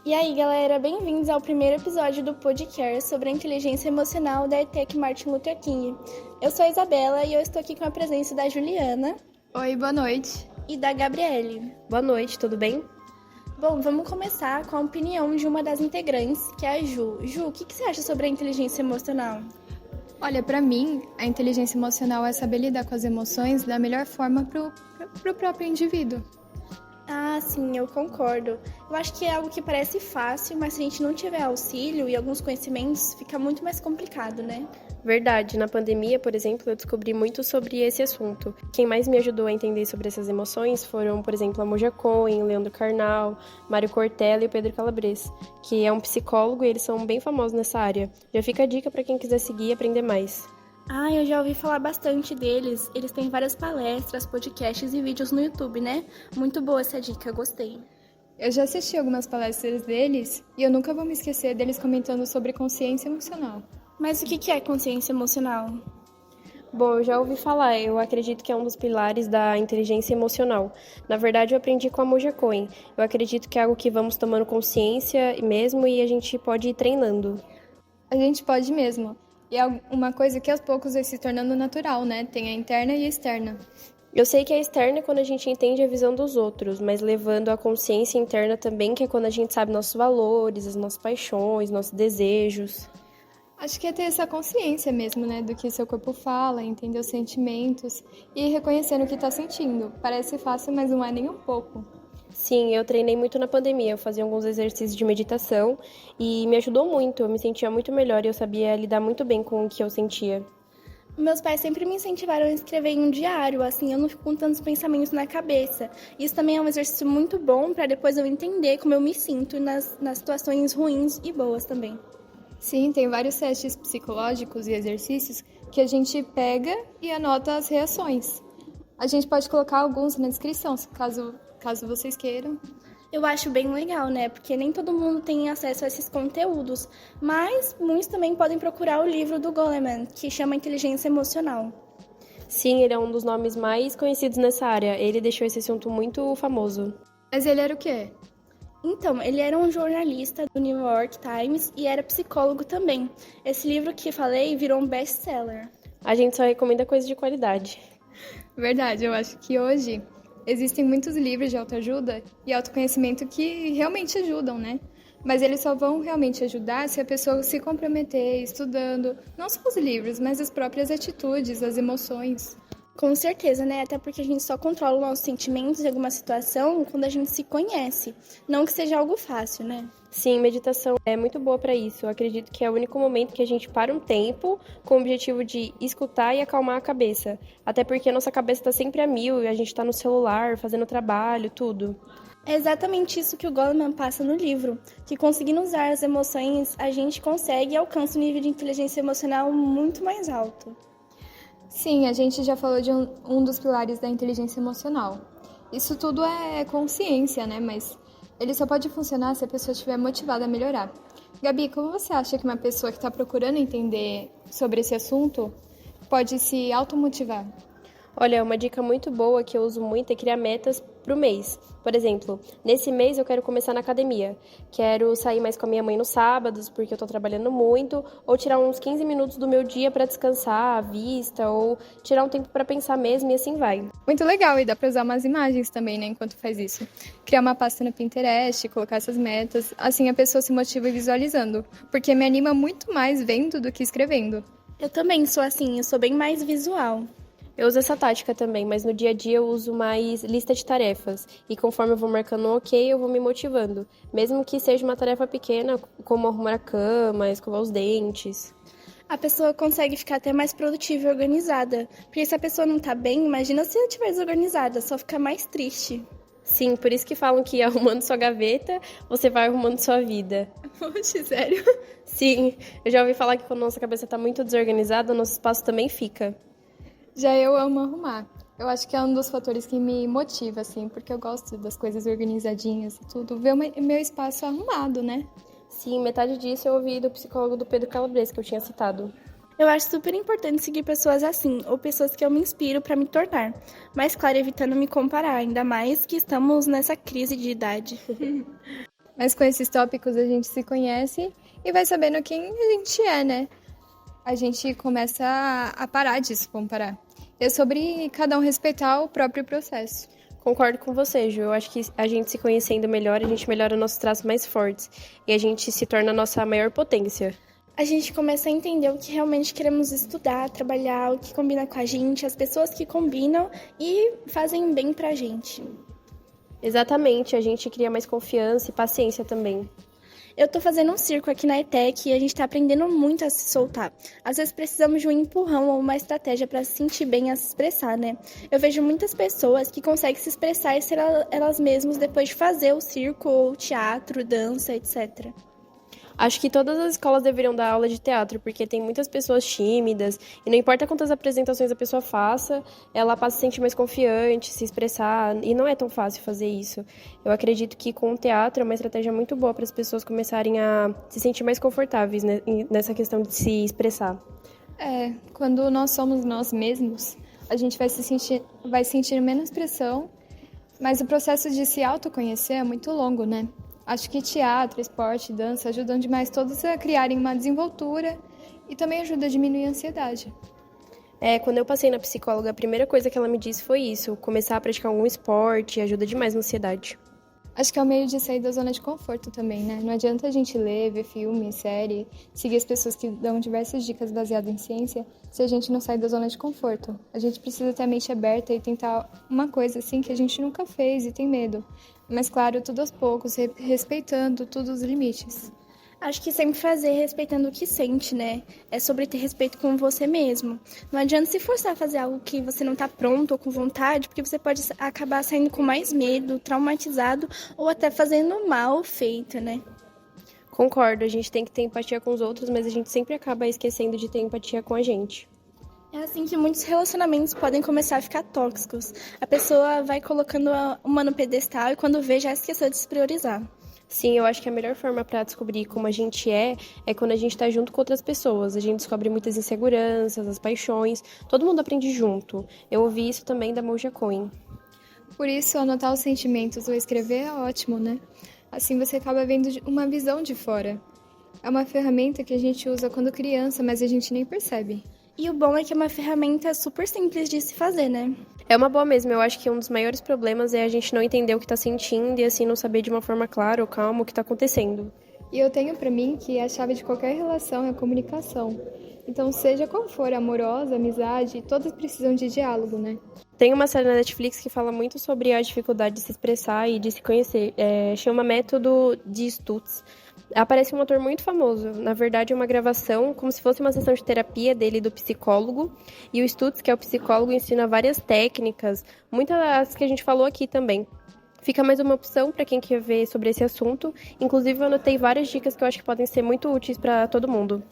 E aí, galera, bem-vindos ao primeiro episódio do podcast sobre a inteligência emocional da ETEC Martin Luther King. Eu sou a Isabela e eu estou aqui com a presença da Juliana. Oi, boa noite. E da Gabriele. Boa noite, tudo bem? Bom, vamos começar com a opinião de uma das integrantes, que é a Ju. Ju, o que você acha sobre a inteligência emocional? Olha, pra mim, a inteligência emocional é saber lidar com as emoções da melhor forma pro próprio indivíduo. Ah, sim, eu concordo. Eu acho que é algo que parece fácil, mas se a gente não tiver auxílio e alguns conhecimentos, fica muito mais complicado, né? Verdade, na pandemia, por exemplo, eu descobri muito sobre esse assunto. Quem mais me ajudou a entender sobre essas emoções foram, por exemplo, a Moja Cohen, o Leandro Carnal, Mário Cortella e o Pedro Calabres, que é um psicólogo e eles são bem famosos nessa área. Já fica a dica para quem quiser seguir e aprender mais. Ah, eu já ouvi falar bastante deles. Eles têm várias palestras, podcasts e vídeos no YouTube, né? Muito boa essa dica, gostei. Eu já assisti algumas palestras deles e eu nunca vou me esquecer deles comentando sobre consciência emocional. Mas o que é consciência emocional? Bom, eu já ouvi falar, eu acredito que é um dos pilares da inteligência emocional. Na verdade, eu aprendi com a Moja Cohen. Eu acredito que é algo que vamos tomando consciência mesmo e a gente pode ir treinando. A gente pode mesmo. E é uma coisa que aos poucos vai se tornando natural, né? Tem a interna e a externa. Eu sei que a externa é quando a gente entende a visão dos outros, mas levando a consciência interna também, que é quando a gente sabe nossos valores, as nossas paixões, nossos desejos. Acho que é ter essa consciência mesmo, né? Do que seu corpo fala, entender os sentimentos e reconhecer o que está sentindo. Parece fácil, mas não é nem um pouco. Sim, eu treinei muito na pandemia, eu fazia alguns exercícios de meditação e me ajudou muito, eu me sentia muito melhor e eu sabia lidar muito bem com o que eu sentia. Meus pais sempre me incentivaram a escrever em um diário, assim eu não fico com tantos pensamentos na cabeça. Isso também é um exercício muito bom para depois eu entender como eu me sinto nas situações ruins e boas também. Sim, tem vários testes psicológicos e exercícios que a gente pega e anota as reações. A gente pode colocar alguns na descrição, caso vocês queiram. Eu acho bem legal, né? Porque nem todo mundo tem acesso a esses conteúdos, mas muitos também podem procurar o livro do Goleman, que chama Inteligência Emocional. Sim, ele é um dos nomes mais conhecidos nessa área. Ele deixou esse assunto muito famoso. Mas ele era o quê? Então, ele era um jornalista do New York Times e era psicólogo também. Esse livro que falei virou um best-seller. A gente só recomenda coisas de qualidade. Verdade, eu acho que hoje existem muitos livros de autoajuda e autoconhecimento que realmente ajudam, né? Mas eles só vão realmente ajudar se a pessoa se comprometer estudando, não só os livros, mas as próprias atitudes, as emoções. Com certeza, né? Até porque a gente só controla os nossos sentimentos em alguma situação quando a gente se conhece. Não que seja algo fácil, né? Sim, meditação é muito boa para isso. Eu acredito que é o único momento que a gente para um tempo com o objetivo de escutar e acalmar a cabeça. Até porque a nossa cabeça está sempre a mil e a gente está no celular, fazendo trabalho, tudo. É exatamente isso que o Goleman passa no livro, que conseguindo usar as emoções, a gente consegue e alcança um nível de inteligência emocional muito mais alto. Sim, a gente já falou de um dos pilares da inteligência emocional. Isso tudo é consciência, né? Mas ele só pode funcionar se a pessoa estiver motivada a melhorar. Gabi, como você acha que uma pessoa que está procurando entender sobre esse assunto pode se automotivar? Olha, uma dica muito boa que eu uso muito é criar metas pro mês. Por exemplo, nesse mês eu quero começar na academia. Quero sair mais com a minha mãe nos sábados, porque eu tô trabalhando muito, ou tirar uns 15 minutos do meu dia para descansar a vista, ou tirar um tempo para pensar mesmo e assim vai. Muito legal, e dá para usar umas imagens também, né, enquanto faz isso. Criar uma pasta no Pinterest, colocar essas metas, assim a pessoa se motiva visualizando, porque me anima muito mais vendo do que escrevendo. Eu também sou assim, eu sou bem mais visual. Eu uso essa tática também, mas no dia a dia eu uso mais lista de tarefas. E conforme eu vou marcando um ok, eu vou me motivando. Mesmo que seja uma tarefa pequena, como arrumar a cama, escovar os dentes. A pessoa consegue ficar até mais produtiva e organizada. Porque se a pessoa não tá bem, imagina se ela estiver desorganizada, só fica mais triste. Sim, por isso que falam que arrumando sua gaveta, você vai arrumando sua vida. Oxe, sério? Sim, eu já ouvi falar que quando a nossa cabeça tá muito desorganizada, o nosso espaço também fica. Já eu amo arrumar. Eu acho que é um dos fatores que me motiva, assim, porque eu gosto das coisas organizadinhas e tudo. Ver o meu espaço arrumado, né? Sim, metade disso eu ouvi do psicólogo do Pedro Calabres, que eu tinha citado. Eu acho super importante seguir pessoas assim, ou pessoas que eu me inspiro para me tornar. Mas, claro, evitando me comparar, ainda mais que estamos nessa crise de idade. Mas com esses tópicos a gente se conhece e vai sabendo quem a gente é, né? A gente começa a parar de se comparar. É sobre cada um respeitar o próprio processo. Concordo com você, Ju. Eu acho que a gente se conhecendo melhor, a gente melhora nossos traços mais fortes. E a gente se torna a nossa maior potência. A gente começa a entender o que realmente queremos estudar, trabalhar, o que combina com a gente, as pessoas que combinam e fazem bem pra gente. Exatamente, a gente cria mais confiança e paciência também. Eu tô fazendo um circo aqui na ETEC e a gente tá aprendendo muito a se soltar. Às vezes precisamos de um empurrão ou uma estratégia para se sentir bem a se expressar, né? Eu vejo muitas pessoas que conseguem se expressar e ser elas mesmas depois de fazer o circo ou teatro, dança, etc. Acho que todas as escolas deveriam dar aula de teatro, porque tem muitas pessoas tímidas, e não importa quantas apresentações a pessoa faça, ela passa a se sentir mais confiante, se expressar, e não é tão fácil fazer isso. Eu acredito que com o teatro é uma estratégia muito boa para as pessoas começarem a se sentir mais confortáveis, né, nessa questão de se expressar. Quando nós somos nós mesmos, a gente vai sentir menos pressão, mas o processo de se autoconhecer é muito longo, né? Acho que teatro, esporte, dança ajudam demais todos a criarem uma desenvoltura e também ajuda a diminuir a ansiedade. Quando eu passei na psicóloga, a primeira coisa que ela me disse foi isso, começar a praticar algum esporte ajuda demais na ansiedade. Acho que é o meio de sair da zona de conforto também, né? Não adianta a gente ler, ver filme, série, seguir as pessoas que dão diversas dicas baseadas em ciência se a gente não sair da zona de conforto. A gente precisa ter a mente aberta e tentar uma coisa assim que a gente nunca fez e tem medo. Mas claro, tudo aos poucos, respeitando todos os limites. Acho que sempre fazer respeitando o que sente, né? É sobre ter respeito com você mesmo. Não adianta se forçar a fazer algo que você não tá pronto ou com vontade, porque você pode acabar saindo com mais medo, traumatizado ou até fazendo mal feito, né? Concordo, a gente tem que ter empatia com os outros, mas a gente sempre acaba esquecendo de ter empatia com a gente. É assim que muitos relacionamentos podem começar a ficar tóxicos. A pessoa vai colocando uma no pedestal e quando vê já esqueceu de se priorizar. Sim, eu acho que a melhor forma para descobrir como a gente é quando a gente tá junto com outras pessoas. A gente descobre muitas inseguranças, as paixões, todo mundo aprende junto. Eu ouvi isso também da Moja Cohen. Por isso, anotar os sentimentos ou escrever é ótimo, né? Assim você acaba vendo uma visão de fora. É uma ferramenta que a gente usa quando criança, mas a gente nem percebe. E o bom é que é uma ferramenta super simples de se fazer, né? É uma boa mesmo, eu acho que um dos maiores problemas é a gente não entender o que tá sentindo e assim não saber de uma forma clara ou calma o que tá acontecendo. E eu tenho pra mim que a chave de qualquer relação é a comunicação. Então, seja qual for, amorosa, amizade, todas precisam de diálogo, né? Tem uma série na Netflix que fala muito sobre a dificuldade de se expressar e de se conhecer. Chama Método de Stutz. Aparece um ator muito famoso. Na verdade, é uma gravação, como se fosse uma sessão de terapia dele e do psicólogo. E o Stutz, que é o psicólogo, ensina várias técnicas, muitas das que a gente falou aqui também. Fica mais uma opção para quem quer ver sobre esse assunto. Inclusive, eu anotei várias dicas que eu acho que podem ser muito úteis para todo mundo.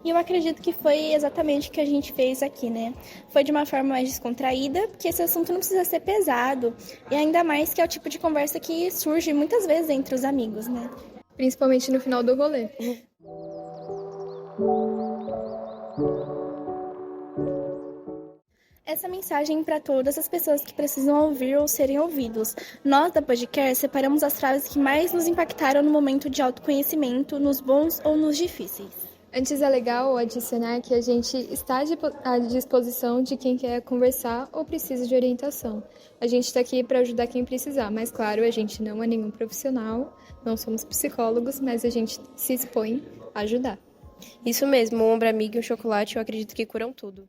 E eu acredito que foi exatamente o que a gente fez aqui, né? Foi de uma forma mais descontraída, porque esse assunto não precisa ser pesado. E ainda mais que é o tipo de conversa que surge muitas vezes entre os amigos, né? Principalmente no final do rolê. Essa mensagem para todas as pessoas que precisam ouvir ou serem ouvidos. Nós, da Podcast, separamos as frases que mais nos impactaram no momento de autoconhecimento, nos bons ou nos difíceis. Antes é legal adicionar que a gente está à disposição de quem quer conversar ou precisa de orientação. A gente está aqui para ajudar quem precisar, mas claro, a gente não é nenhum profissional, não somos psicólogos, mas a gente se expõe a ajudar. Isso mesmo, um ombro amigo e um chocolate eu acredito que curam tudo.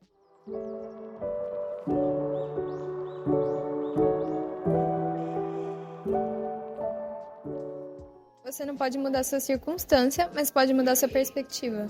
Você não pode mudar sua circunstância, mas pode mudar sua perspectiva.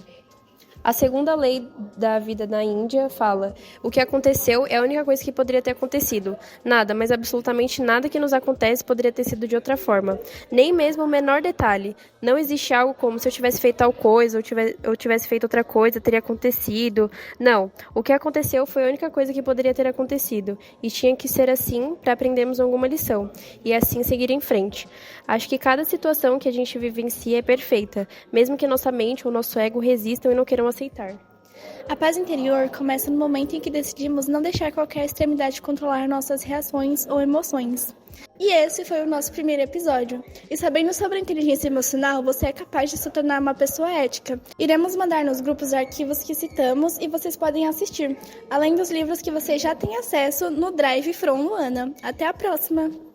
A segunda lei da vida na Índia fala: o que aconteceu é a única coisa que poderia ter acontecido. Nada, mas absolutamente nada que nos acontece poderia ter sido de outra forma. Nem mesmo o menor detalhe. Não existe algo como se eu tivesse feito tal coisa ou tivesse feito outra coisa, teria acontecido. Não, o que aconteceu foi a única coisa que poderia ter acontecido. E tinha que ser assim para aprendermos alguma lição. E assim seguir em frente. Acho que cada situação que a gente vivencia é perfeita, mesmo que nossa mente ou nosso ego resistam e não queiram aceitar. A paz interior começa no momento em que decidimos não deixar qualquer extremidade controlar nossas reações ou emoções. E esse foi o nosso primeiro episódio. E sabendo sobre a inteligência emocional, você é capaz de se tornar uma pessoa ética. Iremos mandar nos grupos os arquivos que citamos e vocês podem assistir, além dos livros que você já tem acesso no Drive from Luana. Até a próxima!